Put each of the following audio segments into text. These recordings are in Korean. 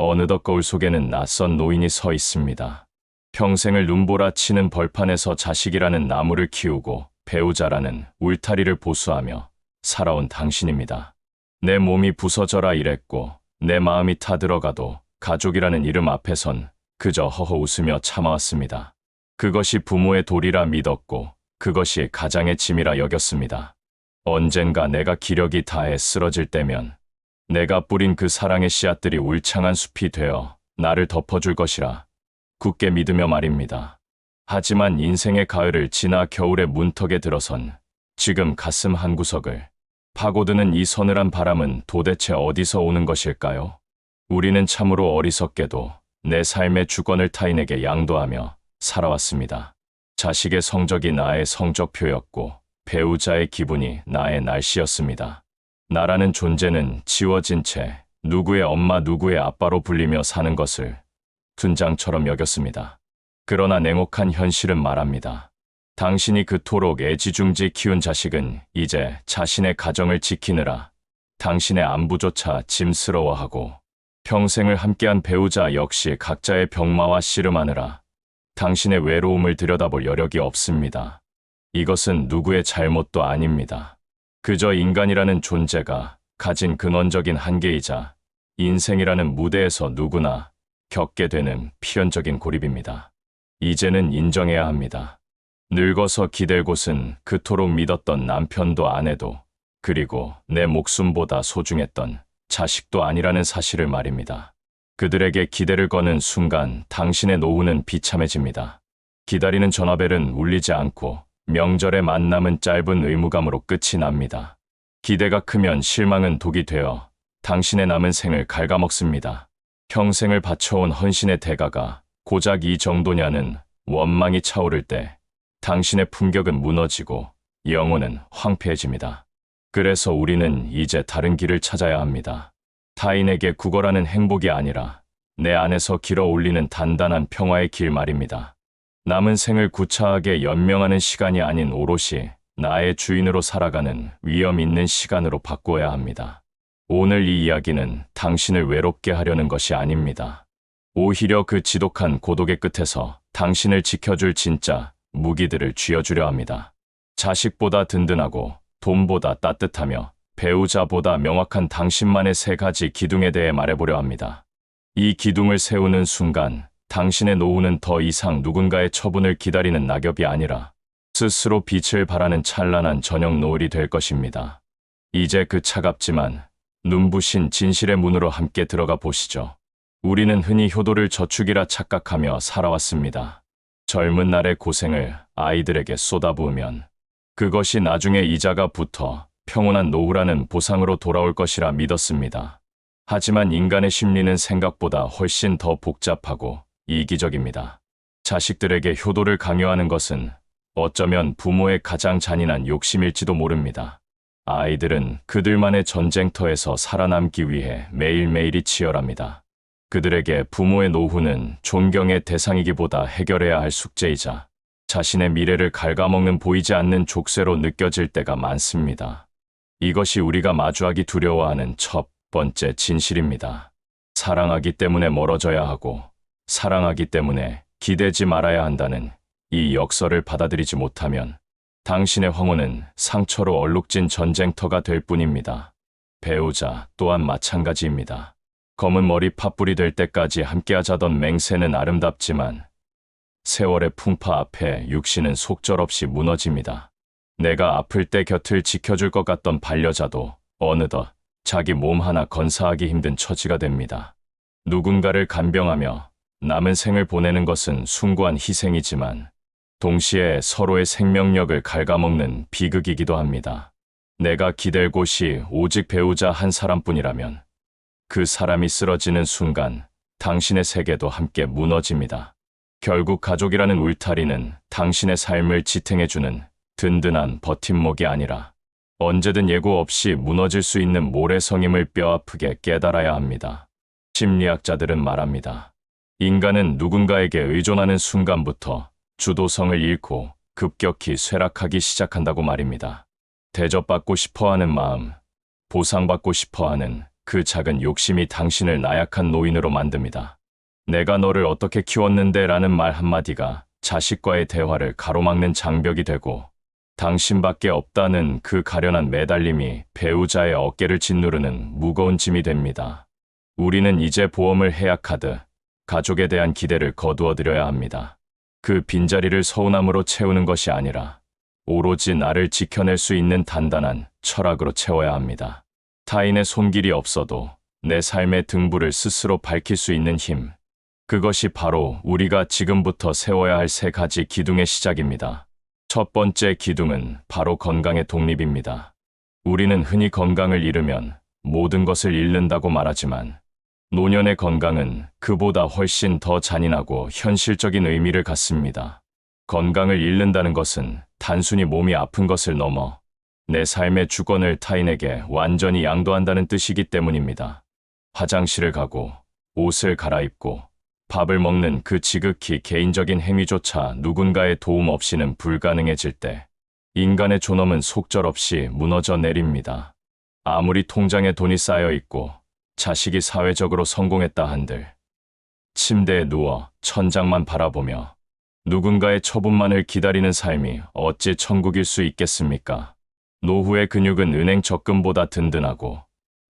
어느덧 거울 속에는 낯선 노인이 서 있습니다. 평생을 눈보라치는 벌판에서 자식이라는 나무를 키우고 배우자라는 울타리를 보수하며 살아온 당신입니다. 내 몸이 부서져라 이랬고 내 마음이 타들어가도 가족이라는 이름 앞에선 그저 허허 웃으며 참아왔습니다. 그것이 부모의 도리라 믿었고 그것이 가장의 짐이라 여겼습니다. 언젠가 내가 기력이 다해 쓰러질 때면 내가 뿌린 그 사랑의 씨앗들이 울창한 숲이 되어 나를 덮어줄 것이라 굳게 믿으며 말입니다. 하지만 인생의 가을을 지나 겨울의 문턱에 들어선 지금 가슴 한구석을 파고드는 이 서늘한 바람은 도대체 어디서 오는 것일까요? 우리는 참으로 어리석게도 내 삶의 주권을 타인에게 양도하며 살아왔습니다. 자식의 성적이 나의 성적표였고 배우자의 기분이 나의 날씨였습니다. 나라는 존재는 지워진 채 누구의 엄마 누구의 아빠로 불리며 사는 것을 둔장처럼 여겼습니다. 그러나 냉혹한 현실은 말합니다. 당신이 그토록 애지중지 키운 자식은 이제 자신의 가정을 지키느라 당신의 안부조차 짐스러워하고 평생을 함께한 배우자 역시 각자의 병마와 씨름하느라 당신의 외로움을 들여다볼 여력이 없습니다. 이것은 누구의 잘못도 아닙니다. 그저 인간이라는 존재가 가진 근원적인 한계이자 인생이라는 무대에서 누구나 겪게 되는 필연적인 고립입니다. 이제는 인정해야 합니다. 늙어서 기댈 곳은 그토록 믿었던 남편도 아내도 그리고 내 목숨보다 소중했던 자식도 아니라는 사실을 말입니다. 그들에게 기대를 거는 순간 당신의 노후는 비참해집니다. 기다리는 전화벨은 울리지 않고 명절의 만남은 짧은 의무감으로 끝이 납니다. 기대가 크면 실망은 독이 되어 당신의 남은 생을 갉아먹습니다. 평생을 바쳐온 헌신의 대가가 고작 이 정도냐는 원망이 차오를 때 당신의 품격은 무너지고 영혼은 황폐해집니다. 그래서 우리는 이제 다른 길을 찾아야 합니다. 타인에게 구걸하는 행복이 아니라 내 안에서 길어 올리는 단단한 평화의 길 말입니다. 남은 생을 구차하게 연명하는 시간이 아닌 오롯이 나의 주인으로 살아가는 위험 있는 시간으로 바꾸어야 합니다. 오늘 이 이야기는 당신을 외롭게 하려는 것이 아닙니다. 오히려 그 지독한 고독의 끝에서 당신을 지켜줄 진짜 무기들을 쥐어주려 합니다. 자식보다 든든하고 돈보다 따뜻하며 배우자보다 명확한 당신만의 세 가지 기둥에 대해 말해보려 합니다. 이 기둥을 세우는 순간 당신의 노후는 더 이상 누군가의 처분을 기다리는 낙엽이 아니라 스스로 빛을 발하는 찬란한 저녁 노을이 될 것입니다. 이제 그 차갑지만 눈부신 진실의 문으로 함께 들어가 보시죠. 우리는 흔히 효도를 저축이라 착각하며 살아왔습니다. 젊은 날의 고생을 아이들에게 쏟아부으면 그것이 나중에 이자가 붙어 평온한 노후라는 보상으로 돌아올 것이라 믿었습니다. 하지만 인간의 심리는 생각보다 훨씬 더 복잡하고 이기적입니다. 자식들에게 효도를 강요하는 것은 어쩌면 부모의 가장 잔인한 욕심일지도 모릅니다. 아이들은 그들만의 전쟁터에서 살아남기 위해 매일매일이 치열합니다. 그들에게 부모의 노후는 존경의 대상이기보다 해결해야 할 숙제이자 자신의 미래를 갉아먹는 보이지 않는 족쇄로 느껴질 때가 많습니다. 이것이 우리가 마주하기 두려워하는 첫 번째 진실입니다. 사랑하기 때문에 멀어져야 하고 사랑하기 때문에 기대지 말아야 한다는 이 역설을 받아들이지 못하면 당신의 황혼은 상처로 얼룩진 전쟁터가 될 뿐입니다. 배우자 또한 마찬가지입니다. 검은 머리 팥불이 될 때까지 함께하자던 맹세는 아름답지만 세월의 풍파 앞에 육신은 속절없이 무너집니다. 내가 아플 때 곁을 지켜줄 것 같던 반려자도 어느덧 자기 몸 하나 건사하기 힘든 처지가 됩니다. 누군가를 간병하며 남은 생을 보내는 것은 숭고한 희생이지만 동시에 서로의 생명력을 갉아먹는 비극이기도 합니다. 내가 기댈 곳이 오직 배우자 한 사람뿐이라면 그 사람이 쓰러지는 순간 당신의 세계도 함께 무너집니다. 결국 가족이라는 울타리는 당신의 삶을 지탱해주는 든든한 버팀목이 아니라 언제든 예고 없이 무너질 수 있는 모래성임을 뼈아프게 깨달아야 합니다. 심리학자들은 말합니다. 인간은 누군가에게 의존하는 순간부터 주도성을 잃고 급격히 쇠락하기 시작한다고 말입니다. 대접받고 싶어하는 마음, 보상받고 싶어하는 그 작은 욕심이 당신을 나약한 노인으로 만듭니다. 내가 너를 어떻게 키웠는데 라는 말 한마디가 자식과의 대화를 가로막는 장벽이 되고, 당신밖에 없다는 그 가련한 매달림이 배우자의 어깨를 짓누르는 무거운 짐이 됩니다. 우리는 이제 보험을 해약하듯 가족에 대한 기대를 거두어드려야 합니다. 그 빈자리를 서운함으로 채우는 것이 아니라 오로지 나를 지켜낼 수 있는 단단한 철학으로 채워야 합니다. 타인의 손길이 없어도 내 삶의 등불을 스스로 밝힐 수 있는 힘. 그것이 바로 우리가 지금부터 세워야 할 세 가지 기둥의 시작입니다. 첫 번째 기둥은 바로 건강의 독립입니다. 우리는 흔히 건강을 잃으면 모든 것을 잃는다고 말하지만, 노년의 건강은 그보다 훨씬 더 잔인하고 현실적인 의미를 갖습니다. 건강을 잃는다는 것은 단순히 몸이 아픈 것을 넘어 내 삶의 주권을 타인에게 완전히 양도한다는 뜻이기 때문입니다. 화장실을 가고, 옷을 갈아입고, 밥을 먹는 그 지극히 개인적인 행위조차 누군가의 도움 없이는 불가능해질 때, 인간의 존엄은 속절없이 무너져 내립니다. 아무리 통장에 돈이 쌓여 있고 자식이 사회적으로 성공했다 한들, 침대에 누워 천장만 바라보며 누군가의 처분만을 기다리는 삶이 어찌 천국일 수 있겠습니까? 노후의 근육은 은행 적금보다 든든하고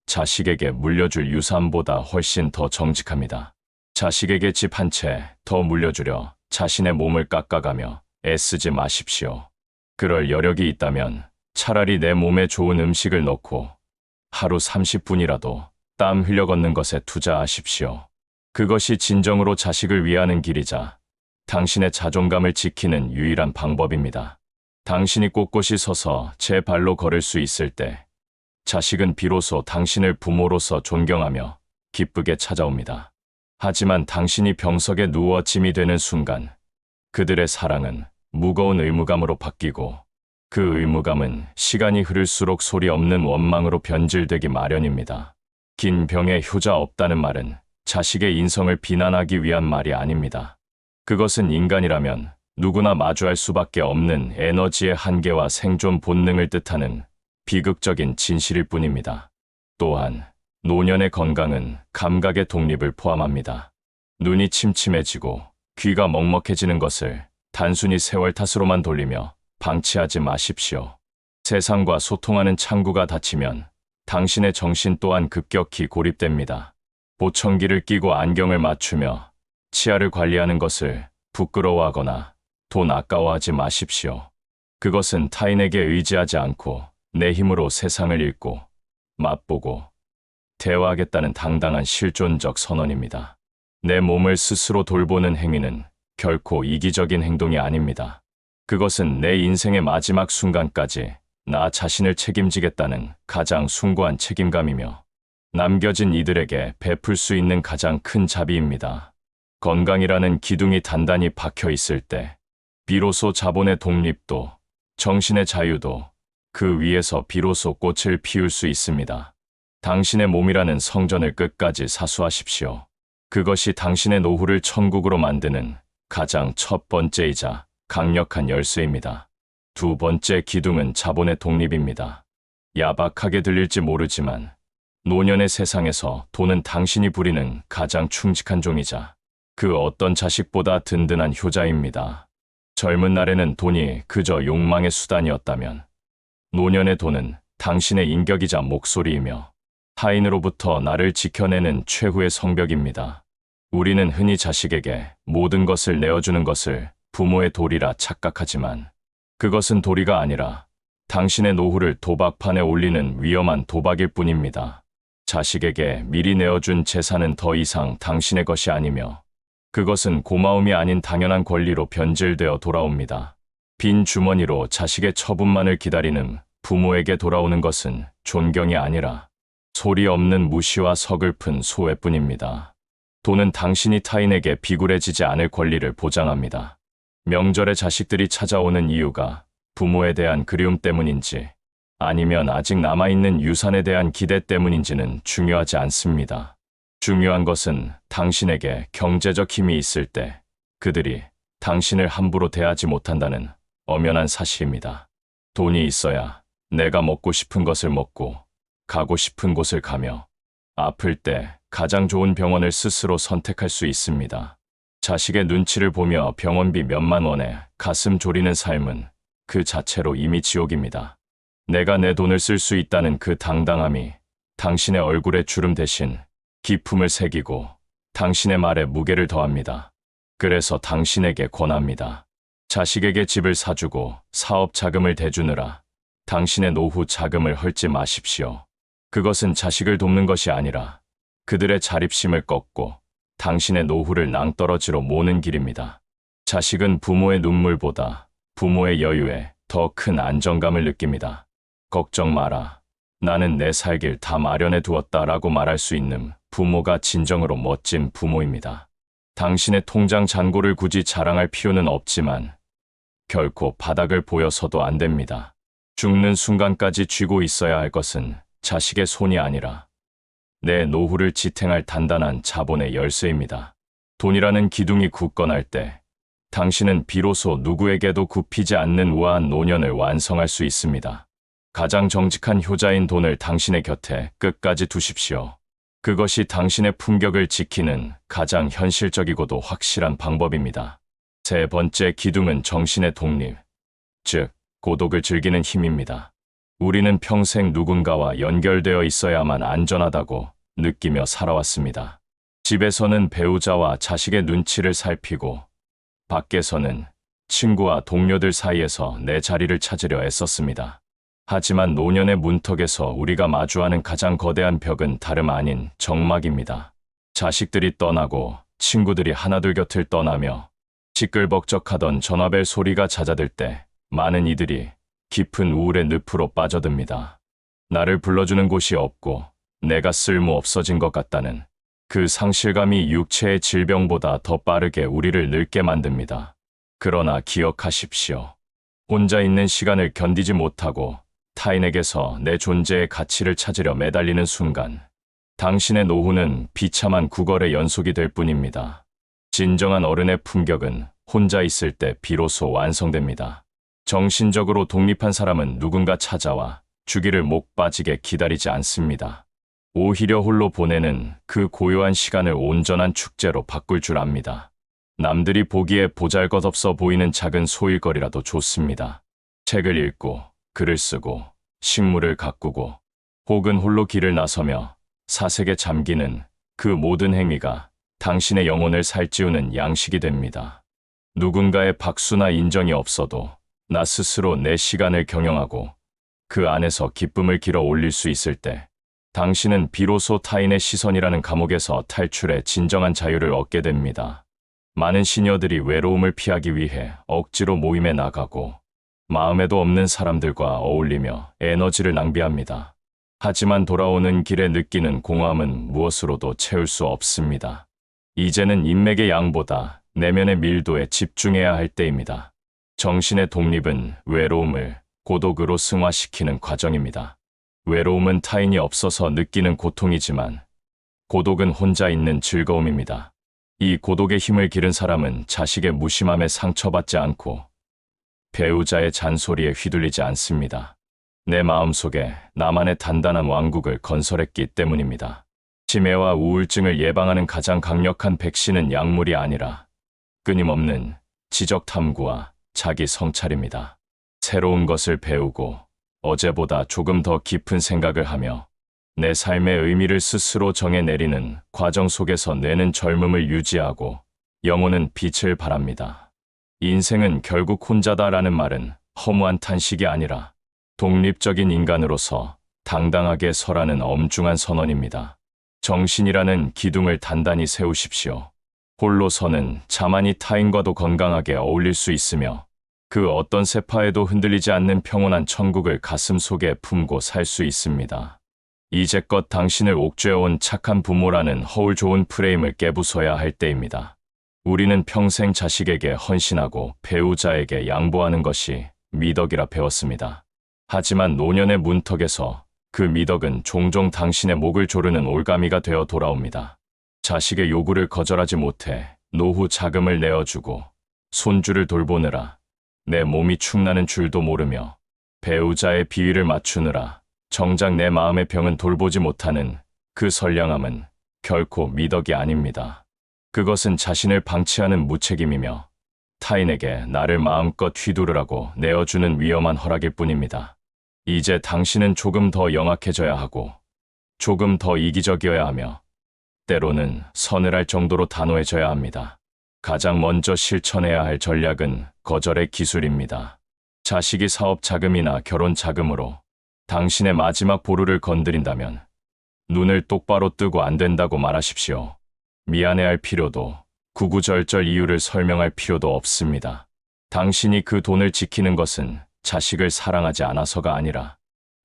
자식에게 물려줄 유산보다 훨씬 더 정직합니다. 자식에게 집 한 채 더 물려주려 자신의 몸을 깎아가며 애쓰지 마십시오. 그럴 여력이 있다면 차라리 내 몸에 좋은 음식을 넣고 하루 30분이라도 땀 흘려 걷는 것에 투자하십시오. 그것이 진정으로 자식을 위하는 길이자 당신의 자존감을 지키는 유일한 방법입니다. 당신이 꼿꼿이 서서 제 발로 걸을 수 있을 때, 자식은 비로소 당신을 부모로서 존경하며 기쁘게 찾아옵니다. 하지만 당신이 병석에 누워 짐이 되는 순간, 그들의 사랑은 무거운 의무감으로 바뀌고, 그 의무감은 시간이 흐를수록 소리 없는 원망으로 변질되기 마련입니다. 긴 병에 효자 없다는 말은 자식의 인성을 비난하기 위한 말이 아닙니다. 그것은 인간이라면 누구나 마주할 수밖에 없는 에너지의 한계와 생존 본능을 뜻하는 비극적인 진실일 뿐입니다. 또한 노년의 건강은 감각의 독립을 포함합니다. 눈이 침침해지고 귀가 먹먹해지는 것을 단순히 세월 탓으로만 돌리며 방치하지 마십시오. 세상과 소통하는 창구가 닫히면 당신의 정신 또한 급격히 고립됩니다. 보청기를 끼고 안경을 맞추며 치아를 관리하는 것을 부끄러워하거나 돈 아까워하지 마십시오. 그것은 타인에게 의지하지 않고 내 힘으로 세상을 읽고 맛보고 대화하겠다는 당당한 실존적 선언입니다. 내 몸을 스스로 돌보는 행위는 결코 이기적인 행동이 아닙니다. 그것은 내 인생의 마지막 순간까지 나 자신을 책임지겠다는 가장 숭고한 책임감이며, 남겨진 이들에게 베풀 수 있는 가장 큰 자비입니다. 건강이라는 기둥이 단단히 박혀 있을 때, 비로소 자본의 독립도, 정신의 자유도 그 위에서 비로소 꽃을 피울 수 있습니다. 당신의 몸이라는 성전을 끝까지 사수하십시오. 그것이 당신의 노후를 천국으로 만드는 가장 첫 번째이자 강력한 열쇠입니다. 두 번째 기둥은 자본의 독립입니다. 야박하게 들릴지 모르지만 노년의 세상에서 돈은 당신이 부리는 가장 충직한 종이자 그 어떤 자식보다 든든한 효자입니다. 젊은 날에는 돈이 그저 욕망의 수단이었다면, 노년의 돈은 당신의 인격이자 목소리이며 타인으로부터 나를 지켜내는 최후의 성벽입니다. 우리는 흔히 자식에게 모든 것을 내어주는 것을 부모의 도리라 착각하지만, 그것은 도리가 아니라 당신의 노후를 도박판에 올리는 위험한 도박일 뿐입니다. 자식에게 미리 내어준 재산은 더 이상 당신의 것이 아니며, 그것은 고마움이 아닌 당연한 권리로 변질되어 돌아옵니다. 빈 주머니로 자식의 처분만을 기다리는 부모에게 돌아오는 것은 존경이 아니라 소리 없는 무시와 서글픈 소외뿐입니다. 돈은 당신이 타인에게 비굴해지지 않을 권리를 보장합니다. 명절에 자식들이 찾아오는 이유가 부모에 대한 그리움 때문인지, 아니면 아직 남아있는 유산에 대한 기대 때문인지는 중요하지 않습니다. 중요한 것은 당신에게 경제적 힘이 있을 때 그들이 당신을 함부로 대하지 못한다는 엄연한 사실입니다. 돈이 있어야 내가 먹고 싶은 것을 먹고 가고 싶은 곳을 가며 아플 때 가장 좋은 병원을 스스로 선택할 수 있습니다. 자식의 눈치를 보며 병원비 몇만 원에 가슴 졸이는 삶은 그 자체로 이미 지옥입니다. 내가 내 돈을 쓸 수 있다는 그 당당함이 당신의 얼굴에 주름 대신 기품을 새기고 당신의 말에 무게를 더합니다. 그래서 당신에게 권합니다. 자식에게 집을 사주고 사업 자금을 대주느라 당신의 노후 자금을 헐지 마십시오. 그것은 자식을 돕는 것이 아니라 그들의 자립심을 꺾고 당신의 노후를 낭떠러지로 모는 길입니다. 자식은 부모의 눈물보다 부모의 여유에 더 큰 안정감을 느낍니다. 걱정 마라. 나는 내 살 길 다 마련해 두었다라고 말할 수 있는 부모가 진정으로 멋진 부모입니다. 당신의 통장 잔고를 굳이 자랑할 필요는 없지만 결코 바닥을 보여서도 안 됩니다. 죽는 순간까지 쥐고 있어야 할 것은 자식의 손이 아니라 내 노후를 지탱할 단단한 자본의 열쇠입니다. 돈이라는 기둥이 굳건할 때 당신은 비로소 누구에게도 굽히지 않는 우아한 노년을 완성할 수 있습니다. 가장 정직한 효자인 돈을 당신의 곁에 끝까지 두십시오. 그것이 당신의 품격을 지키는 가장 현실적이고도 확실한 방법입니다. 세 번째 기둥은 정신의 독립, 즉 고독을 즐기는 힘입니다. 우리는 평생 누군가와 연결되어 있어야만 안전하다고 느끼며 살아왔습니다. 집에서는 배우자와 자식의 눈치를 살피고 밖에서는 친구와 동료들 사이에서 내 자리를 찾으려 애썼습니다. 하지만 노년의 문턱에서 우리가 마주하는 가장 거대한 벽은 다름 아닌 정막입니다. 자식들이 떠나고 친구들이 하나둘 곁을 떠나며 시끌벅적하던 전화벨 소리가 잦아들 때 많은 이들이 깊은 우울의 늪으로 빠져듭니다. 나를 불러주는 곳이 없고 내가 쓸모 없어진 것 같다는 그 상실감이 육체의 질병보다 더 빠르게 우리를 늙게 만듭니다. 그러나 기억하십시오. 혼자 있는 시간을 견디지 못하고 타인에게서 내 존재의 가치를 찾으려 매달리는 순간 당신의 노후는 비참한 구걸의 연속이 될 뿐입니다. 진정한 어른의 품격은 혼자 있을 때 비로소 완성됩니다. 정신적으로 독립한 사람은 누군가 찾아와 주기를 목 빠지게 기다리지 않습니다. 오히려 홀로 보내는 그 고요한 시간을 온전한 축제로 바꿀 줄 압니다. 남들이 보기에 보잘것없어 보이는 작은 소일거리라도 좋습니다. 책을 읽고 글을 쓰고 식물을 가꾸고 혹은 홀로 길을 나서며 사색에 잠기는 그 모든 행위가 당신의 영혼을 살찌우는 양식이 됩니다. 누군가의 박수나 인정이 없어도 나 스스로 내 시간을 경영하고 그 안에서 기쁨을 길어 올릴 수 있을 때 당신은 비로소 타인의 시선이라는 감옥에서 탈출해 진정한 자유를 얻게 됩니다. 많은 시녀들이 외로움을 피하기 위해 억지로 모임에 나가고 마음에도 없는 사람들과 어울리며 에너지를 낭비합니다. 하지만 돌아오는 길에 느끼는 공허함은 무엇으로도 채울 수 없습니다. 이제는 인맥의 양보다 내면의 밀도에 집중해야 할 때입니다. 정신의 독립은 외로움을 고독으로 승화시키는 과정입니다. 외로움은 타인이 없어서 느끼는 고통이지만 고독은 혼자 있는 즐거움입니다. 이 고독의 힘을 기른 사람은 자식의 무심함에 상처받지 않고 배우자의 잔소리에 휘둘리지 않습니다. 내 마음속에 나만의 단단한 왕국을 건설했기 때문입니다. 치매와 우울증을 예방하는 가장 강력한 백신은 약물이 아니라 끊임없는 지적 탐구와 자기 성찰입니다. 새로운 것을 배우고 어제보다 조금 더 깊은 생각을 하며 내 삶의 의미를 스스로 정해내리는 과정 속에서 뇌는 젊음을 유지하고 영혼은 빛을 발합니다. 인생은 결국 혼자다라는 말은 허무한 탄식이 아니라 독립적인 인간으로서 당당하게 서라는 엄중한 선언입니다. 정신이라는 기둥을 단단히 세우십시오. 홀로 서는 자만이 타인과도 건강하게 어울릴 수 있으며 그 어떤 세파에도 흔들리지 않는 평온한 천국을 가슴 속에 품고 살 수 있습니다. 이제껏 당신을 옥죄어온 착한 부모라는 허울 좋은 프레임을 깨부숴야 할 때입니다. 우리는 평생 자식에게 헌신하고 배우자에게 양보하는 것이 미덕이라 배웠습니다. 하지만 노년의 문턱에서 그 미덕은 종종 당신의 목을 조르는 올가미가 되어 돌아옵니다. 자식의 요구를 거절하지 못해 노후 자금을 내어주고 손주를 돌보느라 내 몸이 축나는 줄도 모르며 배우자의 비위를 맞추느라 정작 내 마음의 병은 돌보지 못하는 그 선량함은 결코 미덕이 아닙니다. 그것은 자신을 방치하는 무책임이며 타인에게 나를 마음껏 휘두르라고 내어주는 위험한 허락일 뿐입니다. 이제 당신은 조금 더 영악해져야 하고 조금 더 이기적이어야 하며 때로는 서늘할 정도로 단호해져야 합니다. 가장 먼저 실천해야 할 전략은 거절의 기술입니다. 자식이 사업 자금이나 결혼 자금으로 당신의 마지막 보루를 건드린다면 눈을 똑바로 뜨고 안 된다고 말하십시오. 미안해할 필요도 구구절절 이유를 설명할 필요도 없습니다. 당신이 그 돈을 지키는 것은 자식을 사랑하지 않아서가 아니라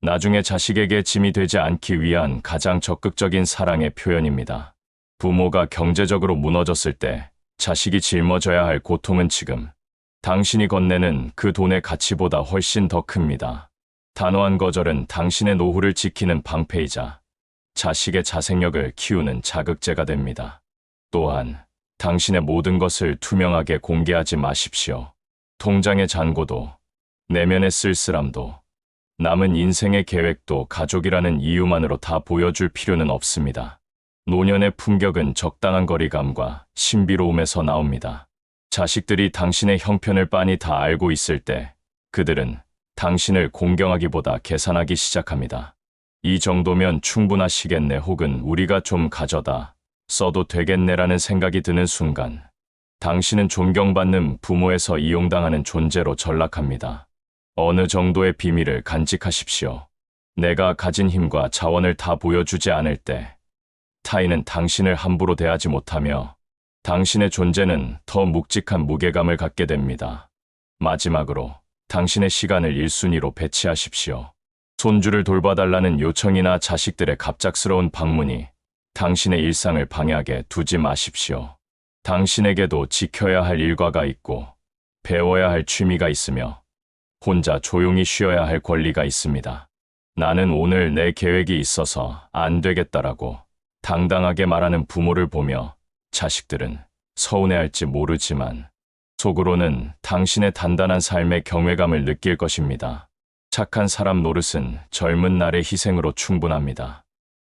나중에 자식에게 짐이 되지 않기 위한 가장 적극적인 사랑의 표현입니다. 부모가 경제적으로 무너졌을 때 자식이 짊어져야 할 고통은 지금 당신이 건네는 그 돈의 가치보다 훨씬 더 큽니다. 단호한 거절은 당신의 노후를 지키는 방패이자 자식의 자생력을 키우는 자극제가 됩니다. 또한 당신의 모든 것을 투명하게 공개하지 마십시오. 통장의 잔고도, 내면의 쓸쓸함도, 남은 인생의 계획도 가족이라는 이유만으로 다 보여줄 필요는 없습니다. 노년의 품격은 적당한 거리감과 신비로움에서 나옵니다. 자식들이 당신의 형편을 빤히 다 알고 있을 때 그들은 당신을 공경하기보다 계산하기 시작합니다. 이 정도면 충분하시겠네 혹은 우리가 좀 가져다 써도 되겠네라는 생각이 드는 순간 당신은 존경받는 부모에서 이용당하는 존재로 전락합니다. 어느 정도의 비밀을 간직하십시오. 내가 가진 힘과 자원을 다 보여주지 않을 때 타인은 당신을 함부로 대하지 못하며 당신의 존재는 더 묵직한 무게감을 갖게 됩니다. 마지막으로 당신의 시간을 1순위로 배치하십시오. 손주를 돌봐달라는 요청이나 자식들의 갑작스러운 방문이 당신의 일상을 방해하게 두지 마십시오. 당신에게도 지켜야 할 일과가 있고 배워야 할 취미가 있으며 혼자 조용히 쉬어야 할 권리가 있습니다. 나는 오늘 내 계획이 있어서 안 되겠다라고 당당하게 말하는 부모를 보며 자식들은 서운해할지 모르지만 속으로는 당신의 단단한 삶의 경외감을 느낄 것입니다. 착한 사람 노릇은 젊은 날의 희생으로 충분합니다.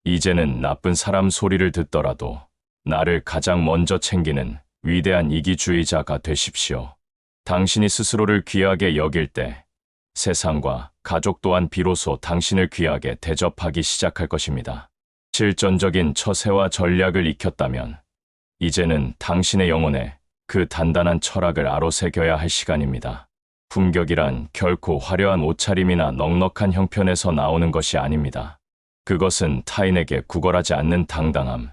이제는 나쁜 사람 소리를 듣더라도 나를 가장 먼저 챙기는 위대한 이기주의자가 되십시오. 당신이 스스로를 귀하게 여길 때 세상과 가족 또한 비로소 당신을 귀하게 대접하기 시작할 것입니다. 실전적인 처세와 전략을 익혔다면 이제는 당신의 영혼에 그 단단한 철학을 아로새겨야 할 시간입니다. 품격이란 결코 화려한 옷차림이나 넉넉한 형편에서 나오는 것이 아닙니다. 그것은 타인에게 구걸하지 않는 당당함,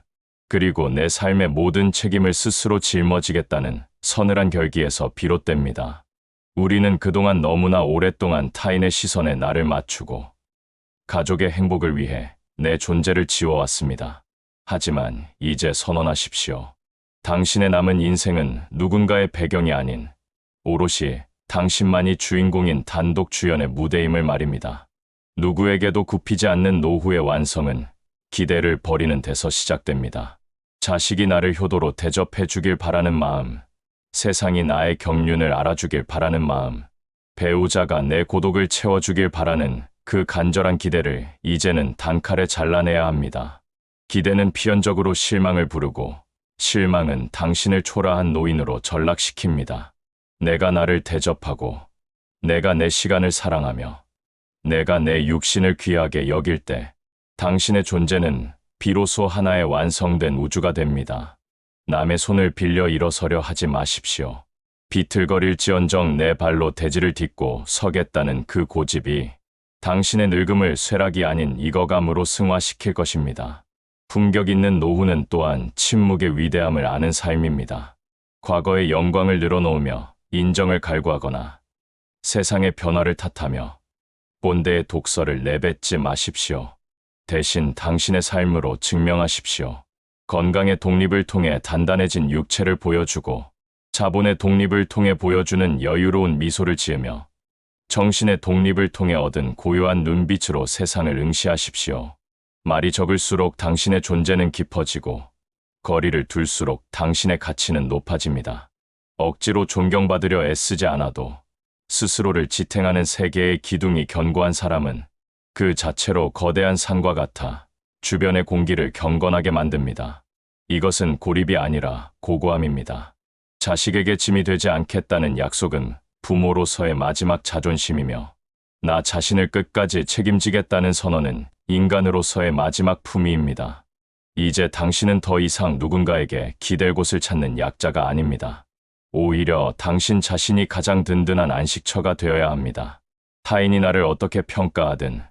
그리고 내 삶의 모든 책임을 스스로 짊어지겠다는 서늘한 결기에서 비롯됩니다. 우리는 그동안 너무나 오랫동안 타인의 시선에 나를 맞추고 가족의 행복을 위해 내 존재를 지워왔습니다. 하지만 이제 선언하십시오. 당신의 남은 인생은 누군가의 배경이 아닌 오롯이 당신만이 주인공인 단독 주연의 무대임을 말입니다. 누구에게도 굽히지 않는 노후의 완성은 기대를 버리는 데서 시작됩니다. 자식이 나를 효도로 대접해 주길 바라는 마음, 세상이 나의 경륜을 알아주길 바라는 마음, 배우자가 내 고독을 채워주길 바라는 그 간절한 기대를 이제는 단칼에 잘라내야 합니다. 기대는 필연적으로 실망을 부르고 실망은 당신을 초라한 노인으로 전락시킵니다. 내가 나를 대접하고 내가 내 시간을 사랑하며 내가 내 육신을 귀하게 여길 때 당신의 존재는 비로소 하나의 완성된 우주가 됩니다. 남의 손을 빌려 일어서려 하지 마십시오. 비틀거릴지언정 내 발로 대지를 딛고 서겠다는 그 고집이 당신의 늙음을 쇠락이 아닌 익어감으로 승화시킬 것입니다. 품격 있는 노후는 또한 침묵의 위대함을 아는 삶입니다. 과거의 영광을 늘어놓으며 인정을 갈구하거나 세상의 변화를 탓하며 꼰대의 독설을 내뱉지 마십시오. 대신 당신의 삶으로 증명하십시오. 건강의 독립을 통해 단단해진 육체를 보여주고 자본의 독립을 통해 보여주는 여유로운 미소를 지으며 정신의 독립을 통해 얻은 고요한 눈빛으로 세상을 응시하십시오. 말이 적을수록 당신의 존재는 깊어지고 거리를 둘수록 당신의 가치는 높아집니다. 억지로 존경받으려 애쓰지 않아도 스스로를 지탱하는 세계의 기둥이 견고한 사람은 그 자체로 거대한 산과 같아 주변의 공기를 경건하게 만듭니다. 이것은 고립이 아니라 고고함입니다. 자식에게 짐이 되지 않겠다는 약속은 부모로서의 마지막 자존심이며, 나 자신을 끝까지 책임지겠다는 선언은 인간으로서의 마지막 품위입니다. 이제 당신은 더 이상 누군가에게 기댈 곳을 찾는 약자가 아닙니다. 오히려 당신 자신이 가장 든든한 안식처가 되어야 합니다. 타인이 나를 어떻게 평가하든,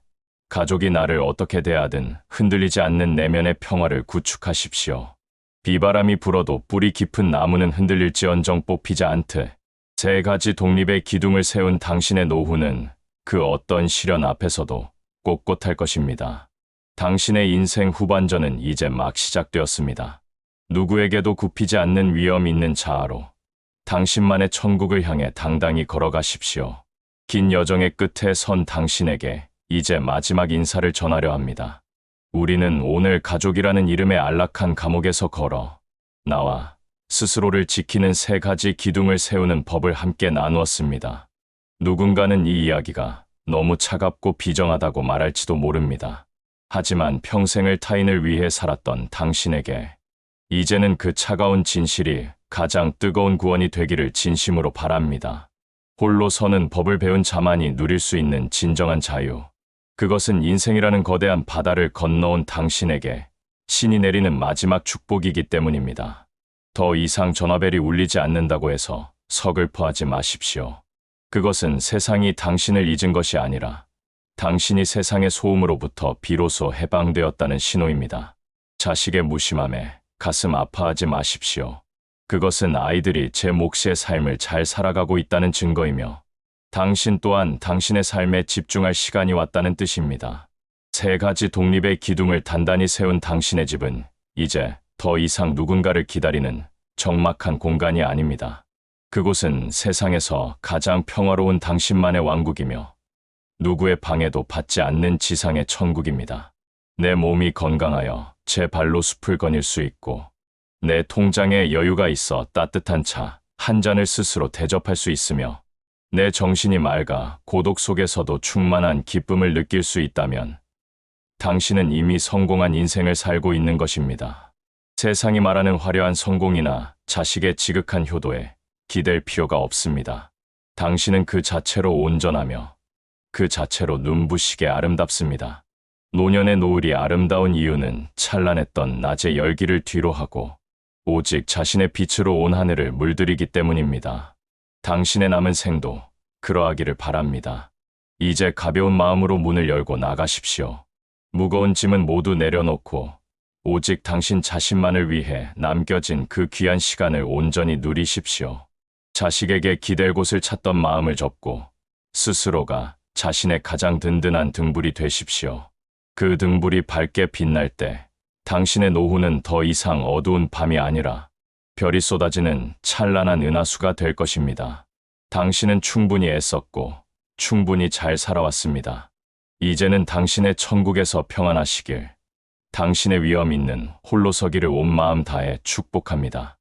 가족이 나를 어떻게 대하든 흔들리지 않는 내면의 평화를 구축하십시오. 비바람이 불어도 뿌리 깊은 나무는 흔들릴지언정 뽑히지 않듯, 세 가지 독립의 기둥을 세운 당신의 노후는 그 어떤 시련 앞에서도 꼿꼿할 것입니다. 당신의 인생 후반전은 이제 막 시작되었습니다. 누구에게도 굽히지 않는 위엄 있는 자아로 당신만의 천국을 향해 당당히 걸어가십시오. 긴 여정의 끝에 선 당신에게 이제 마지막 인사를 전하려 합니다. 우리는 오늘 가족이라는 이름의 안락한 감옥에서 걸어 나와 스스로를 지키는 세 가지 기둥을 세우는 법을 함께 나누었습니다. 누군가는 이 이야기가 너무 차갑고 비정하다고 말할지도 모릅니다. 하지만 평생을 타인을 위해 살았던 당신에게 이제는 그 차가운 진실이 가장 뜨거운 구원이 되기를 진심으로 바랍니다. 홀로 서는 법을 배운 자만이 누릴 수 있는 진정한 자유. 그것은 인생이라는 거대한 바다를 건너온 당신에게 신이 내리는 마지막 축복이기 때문입니다. 더 이상 전화벨이 울리지 않는다고 해서 서글퍼하지 마십시오. 그것은 세상이 당신을 잊은 것이 아니라 당신이 세상의 소음으로부터 비로소 해방되었다는 신호입니다. 자식의 무심함에 가슴 아파하지 마십시오. 그것은 아이들이 제 몫의 삶을 잘 살아가고 있다는 증거이며, 당신 또한 당신의 삶에 집중할 시간이 왔다는 뜻입니다. 세 가지 독립의 기둥을 단단히 세운 당신의 집은 이제 더 이상 누군가를 기다리는 적막한 공간이 아닙니다. 그곳은 세상에서 가장 평화로운 당신만의 왕국이며, 누구의 방해도 받지 않는 지상의 천국입니다. 내 몸이 건강하여 제 발로 숲을 거닐 수 있고, 내 통장에 여유가 있어 따뜻한 차 한 잔을 스스로 대접할 수 있으며, 내 정신이 맑아 고독 속에서도 충만한 기쁨을 느낄 수 있다면 당신은 이미 성공한 인생을 살고 있는 것입니다. 세상이 말하는 화려한 성공이나 자식의 지극한 효도에 기댈 필요가 없습니다. 당신은 그 자체로 온전하며 그 자체로 눈부시게 아름답습니다. 노년의 노을이 아름다운 이유는 찬란했던 낮의 열기를 뒤로하고 오직 자신의 빛으로 온 하늘을 물들이기 때문입니다. 당신의 남은 생도 그러하기를 바랍니다. 이제 가벼운 마음으로 문을 열고 나가십시오. 무거운 짐은 모두 내려놓고 오직 당신 자신만을 위해 남겨진 그 귀한 시간을 온전히 누리십시오. 자식에게 기댈 곳을 찾던 마음을 접고 스스로가 자신의 가장 든든한 등불이 되십시오. 그 등불이 밝게 빛날 때 당신의 노후는 더 이상 어두운 밤이 아니라 별이 쏟아지는 찬란한 은하수가 될 것입니다. 당신은 충분히 애썼고 충분히 잘 살아왔습니다. 이제는 당신의 천국에서 평안하시길, 당신의 위엄 있는 홀로 서기를 온 마음 다해 축복합니다.